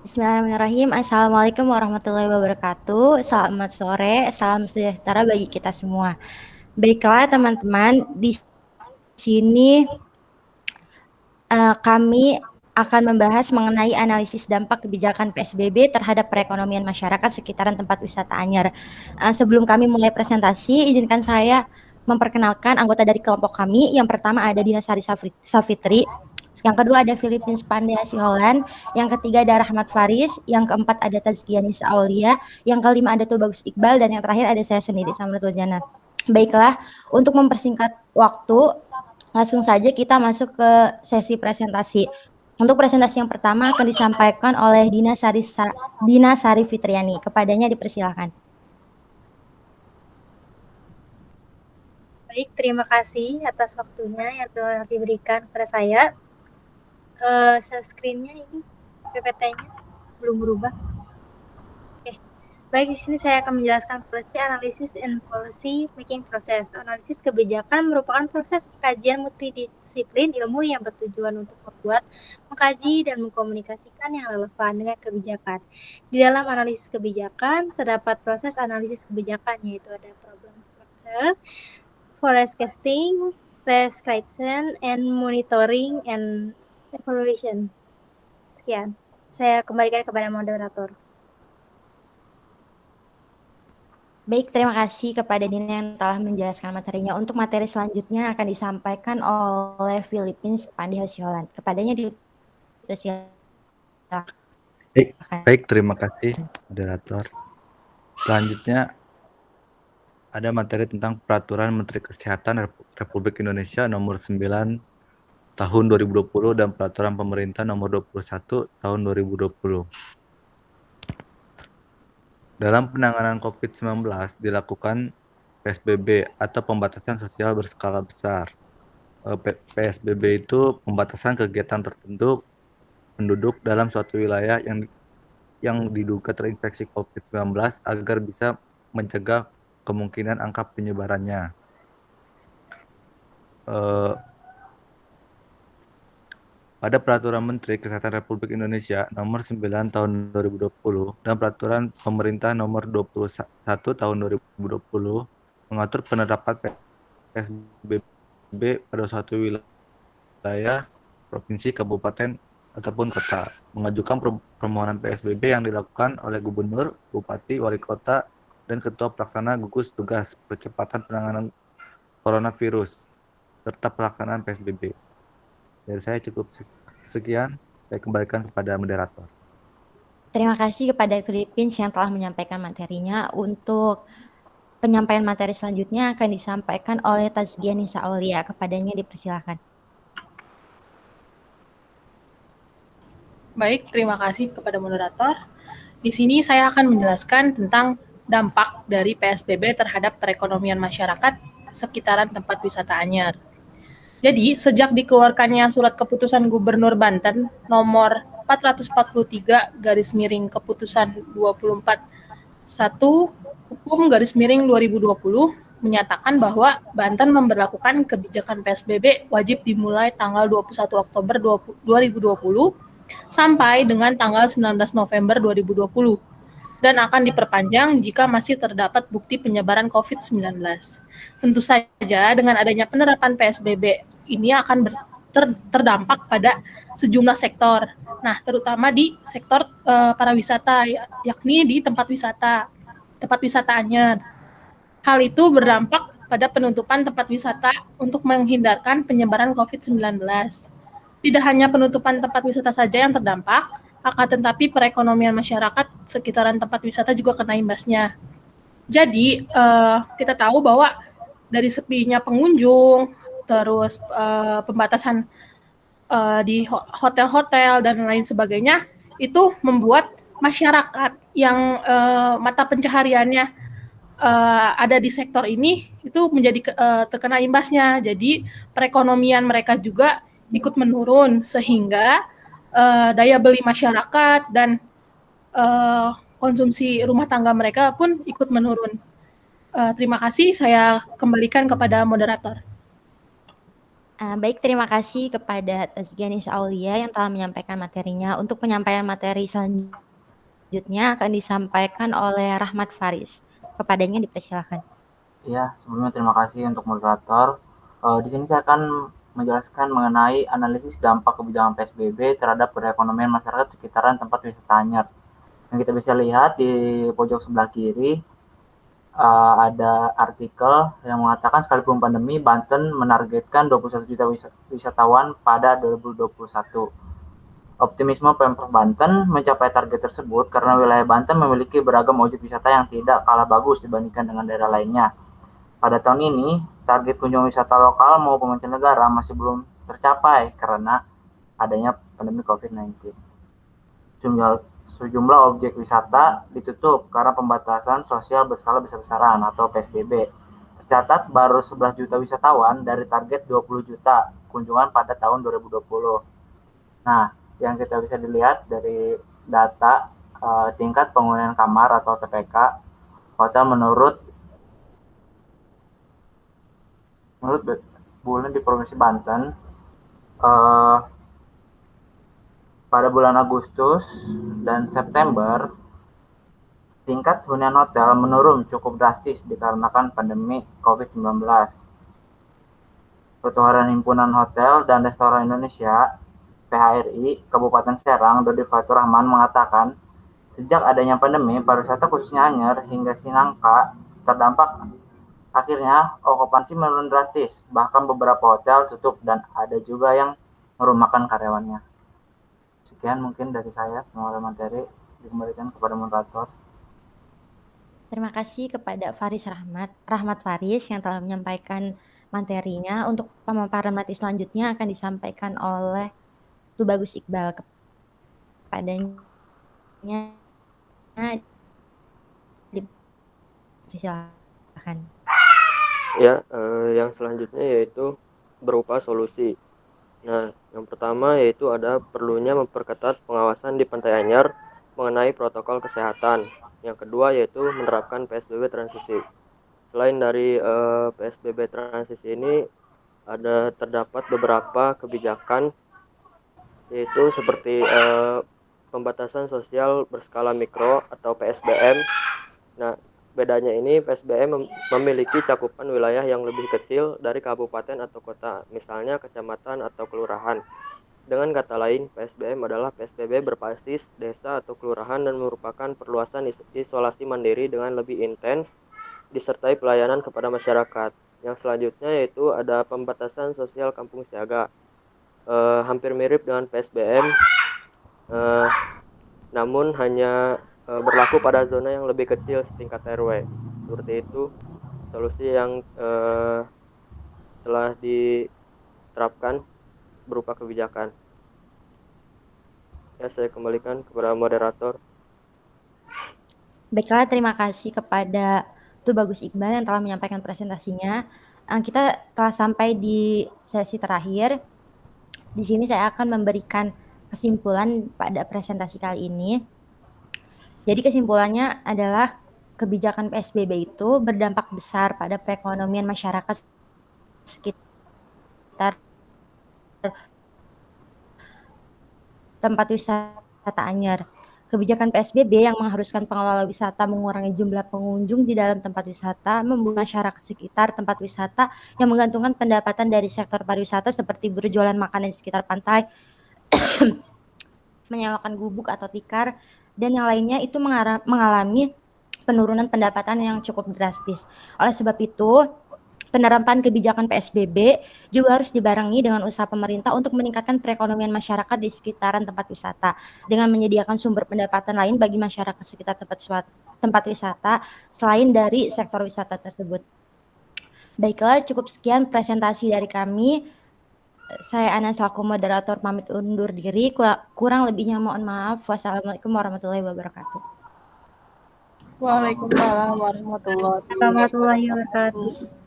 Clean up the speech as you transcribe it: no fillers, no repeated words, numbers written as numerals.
Bismillahirrahmanirrahim. Assalamualaikum warahmatullahi wabarakatuh. Selamat sore, salam sejahtera bagi kita semua. Baiklah teman-teman, di sini kami akan membahas mengenai analisis dampak kebijakan PSBB terhadap perekonomian masyarakat sekitaran tempat wisata Anyer. Sebelum kami mulai presentasi, izinkan saya memperkenalkan anggota dari kelompok kami. Yang pertama ada Dina Sari Safitri, yang kedua ada Philippines Pandya Siholan, yang ketiga ada Rahmat Faris, yang keempat ada Tazkia Nisa Aulia, yang kelima ada Tubagus Iqbal, dan yang terakhir ada saya sendiri, Samratul Jannah. Baiklah, untuk mempersingkat waktu, langsung saja kita masuk ke sesi presentasi. Untuk presentasi yang pertama akan disampaikan oleh Dina Sari Fitriani. Kepadanya dipersilakan. Baik, terima kasih atas waktunya yang telah diberikan kepada saya. Screen-nya ini PPT-nya belum berubah. Oke. Baik, di sini saya akan menjelaskan policy analysis and policy making process. Analisis kebijakan merupakan proses kajian multidisiplin ilmu yang bertujuan untuk membuat, mengkaji, dan mengkomunikasikan yang relevan dengan kebijakan. Di dalam analisis kebijakan, terdapat proses analisis kebijakan, yaitu ada problem structure, forecasting, prescription, and monitoring and evaluation. Sekian. Saya kembalikan kepada moderator. Baik, terima kasih kepada Dina yang telah menjelaskan materinya. Untuk materi selanjutnya akan disampaikan oleh Philippines Pandya Siholan. Kepadanya dipersilakan. Baik, terima kasih, moderator. Selanjutnya ada materi tentang Peraturan Menteri Kesehatan Republik Indonesia Nomor 9 Tahun 2020 dan Peraturan Pemerintah Nomor 21 Tahun 2020. Dalam penanganan COVID-19 dilakukan PSBB atau pembatasan sosial berskala besar. PSBB itu pembatasan kegiatan tertentu penduduk dalam suatu wilayah yang diduga terinfeksi COVID-19 agar bisa mencegah kemungkinan angka penyebarannya. Pada Peraturan Menteri Kesehatan Republik Indonesia Nomor 9 Tahun 2020 dan Peraturan Pemerintah Nomor 21 Tahun 2020 mengatur penerapan PSBB pada suatu wilayah, provinsi, kabupaten, ataupun kota. Mengajukan permohonan PSBB yang dilakukan oleh Gubernur, Bupati, Wali Kota, dan Ketua Pelaksana Gugus Tugas Percepatan Penanganan Coronavirus serta pelaksanaan PSBB. Dari saya cukup sekian, saya kembalikan kepada moderator. Terima kasih kepada Philippines yang telah menyampaikan materinya. Untuk penyampaian materi selanjutnya akan disampaikan oleh Tazkia Nisa Aulia. Kepadanya dipersilakan. Baik, terima kasih kepada moderator. Di sini saya akan menjelaskan tentang dampak dari PSBB terhadap perekonomian masyarakat sekitaran tempat wisata Anyer. Jadi, sejak dikeluarkannya surat keputusan Gubernur Banten nomor 443 garis miring keputusan 24 1 hukum garis miring 2020 menyatakan bahwa Banten memberlakukan kebijakan PSBB wajib dimulai tanggal 21 Oktober 2020 sampai dengan tanggal 19 November 2020 dan akan diperpanjang jika masih terdapat bukti penyebaran COVID-19. Tentu saja dengan adanya penerapan PSBB ini akan terdampak pada sejumlah sektor. Nah, terutama di sektor pariwisata, yakni di tempat wisata Anyer. Hal itu berdampak pada penutupan tempat wisata untuk menghindarkan penyebaran COVID-19. Tidak hanya penutupan tempat wisata saja yang terdampak, akan tetapi perekonomian masyarakat sekitaran tempat wisata juga kena imbasnya. Jadi, kita tahu bahwa dari sepinya pengunjung, terus pembatasan di hotel-hotel dan lain sebagainya, itu membuat masyarakat yang mata pencahariannya ada di sektor ini itu menjadi terkena imbasnya. Jadi perekonomian mereka juga ikut menurun sehingga daya beli masyarakat dan konsumsi rumah tangga mereka pun ikut menurun. Terima kasih, saya kembalikan kepada moderator. Baik, terima kasih kepada Tazkianis Aulia yang telah menyampaikan materinya. Untuk penyampaian materi selanjutnya akan disampaikan oleh Rahmat Faris. Kepadanya dipersilakan. Ya, sebelumnya terima kasih untuk moderator. Di sini saya akan menjelaskan mengenai analisis dampak kebijakan PSBB terhadap perekonomian masyarakat sekitaran tempat wisata Anyer. Yang kita bisa lihat di pojok sebelah kiri, ada artikel yang mengatakan sekalipun pandemi, Banten menargetkan 21 juta wisatawan pada 2021. Optimisme Pemprov Banten mencapai target tersebut karena wilayah Banten memiliki beragam objek wisata yang tidak kalah bagus dibandingkan dengan daerah lainnya. Pada tahun ini, target kunjungan wisata lokal maupun mancanegara masih belum tercapai karena adanya pandemi COVID-19. Sejumlah objek wisata ditutup karena pembatasan sosial berskala besar-besaran atau PSBB. Tercatat baru 11 juta wisatawan dari target 20 juta kunjungan pada tahun 2020. Nah, yang kita bisa dilihat dari data tingkat penghunian kamar atau TPK hotel menurut bulan di Provinsi Banten, pada bulan Agustus dan September, tingkat hunian hotel menurun cukup drastis dikarenakan pandemi COVID-19. Pertukaran Himpunan Hotel dan Restoran Indonesia (PHRI) Kabupaten Serang, Dodi Fatur Rahman mengatakan, sejak adanya pandemi, pariwisata khususnya Anyer hingga Sinangka terdampak. Akhirnya, okupansi menurun drastis, bahkan beberapa hotel tutup dan ada juga yang merumahkan karyawannya. Sekian mungkin dari saya, pengelola materi dikembalikan kepada moderator. Terima kasih kepada Rahmat Faris yang telah menyampaikan materinya. Untuk pemaparan materi selanjutnya akan disampaikan oleh Tubagus Iqbal. Kepadanya dipersilakan. Ya, yang selanjutnya yaitu berupa solusi. Nah, yang pertama yaitu ada perlunya memperketat pengawasan di Pantai Anyer mengenai protokol kesehatan. Yang kedua yaitu menerapkan PSBB transisi. Selain dari PSBB transisi ini, terdapat beberapa kebijakan yaitu seperti pembatasan sosial berskala mikro atau PSBM. Nah, bedanya ini PSBM memiliki cakupan wilayah yang lebih kecil dari kabupaten atau kota, misalnya kecamatan atau kelurahan. Dengan kata lain, PSBM adalah PSBB berbasis desa atau kelurahan dan merupakan perluasan isolasi mandiri dengan lebih intens disertai pelayanan kepada masyarakat. Yang selanjutnya yaitu ada pembatasan sosial kampung siaga. Hampir mirip dengan PSBM, namun hanya berlaku pada zona yang lebih kecil setingkat RW. Seperti itu solusi yang telah diterapkan berupa kebijakan. Ya, saya kembalikan kepada moderator. Baiklah, terima kasih kepada Tubagus Iqbal yang telah menyampaikan presentasinya. Kita telah sampai di sesi terakhir. Di sini saya akan memberikan kesimpulan pada presentasi kali ini. Jadi kesimpulannya adalah kebijakan PSBB itu berdampak besar pada perekonomian masyarakat sekitar tempat wisata Anyer. Kebijakan PSBB yang mengharuskan pengelola wisata mengurangi jumlah pengunjung di dalam tempat wisata membuat masyarakat sekitar tempat wisata yang menggantungkan pendapatan dari sektor pariwisata seperti berjualan makanan di sekitar pantai, menyewakan gubuk atau tikar, dan yang lainnya itu mengalami penurunan pendapatan yang cukup drastis. Oleh sebab itu, penerapan kebijakan PSBB juga harus dibarengi dengan usaha pemerintah untuk meningkatkan perekonomian masyarakat di sekitaran tempat wisata dengan menyediakan sumber pendapatan lain bagi masyarakat sekitar tempat wisata selain dari sektor wisata tersebut. Baiklah, cukup sekian presentasi dari kami. Saya Ana selaku moderator pamit undur diri. Kurang lebihnya mohon maaf. Wassalamualaikum warahmatullahi wabarakatuh. Waalaikumsalam warahmatullahi wabarakatuh. Warahmatullahi wabarakatuh.